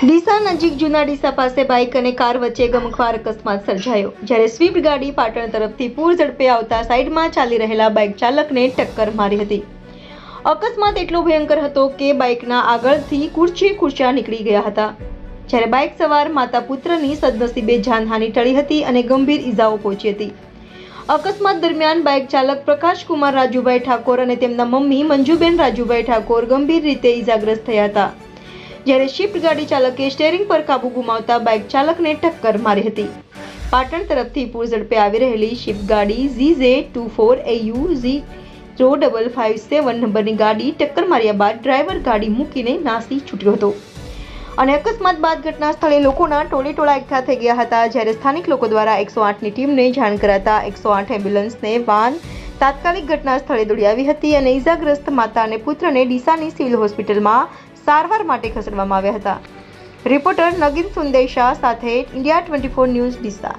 ડીસા નજીક જૂના ડીસા પાસે બાઇક અને કાર વચ્ચે ગમખ્વાર અકસ્માત સર્જાયો, જ્યારે સ્વિફ્ટ ગાડી પાટણ તરફથી પૂર ઝડપે આવતા સાઈડમાં ચાલી રહેલા બાઇક ચાલકને ટક્કર મારી હતી. અકસ્માત એટલો ભયંકર હતો કે બાઇકના આગળથી ખુરચા નીકળી ગયા હતા, જ્યારે બાઇક સવાર માતા પુત્રની સદનસીબે જાનહાનિ ટળી હતી અને ગંભીર ઈજાઓ પહોંચી હતી. અકસ્માત દરમિયાન બાઇક ચાલક પ્રકાશકુમાર રાજુભાઈ ઠાકોર અને તેમના મમ્મી મંજુબેન રાજુભાઈ ઠાકોર ગંભીર રીતે ઈજાગ્રસ્ત થયા હતા, જ્યારે સ્વિફ્ટ ગાડી ચાલકે સ્ટીયરિંગ પર કાબુ ગુમાવતા બાઇક ચાલકને ટક્કર મારી હતી. પાટણ તરફથી પૂર ઝડપે આવી રહેલી સ્વિફ્ટ ગાડી ZZ24AU 0557 નંબરની ગાડી ટક્કર માર્યા બાદ ડ્રાઈવર ગાડી મૂકીને નાસી છૂટ્યો હતો અને અકસ્માત બાદ ઘટના સ્થળે લોકોના ટોળેટોળા એકઠા થઈ ગયા હતા, જ્યારે સ્થાનિક લોકો દ્વારા 108ની ટીમને જાણ કરાતા 108 એમ્બ્યુલન્સને વાન તાત્કાલિક ઘટના સ્થળે દોડી આવી હતી અને ઈજાગ્રસ્ત માતા અને પુત્રને ડીસાની સિવિલ હોસ્પિટલમાં સારવાર માટે ખસેડવામાં આવ્યા હતા. રિપોર્ટર નગીન સુંદેશા સાથે ઇન્ડિયા 24 ન્યૂઝ ડીસા.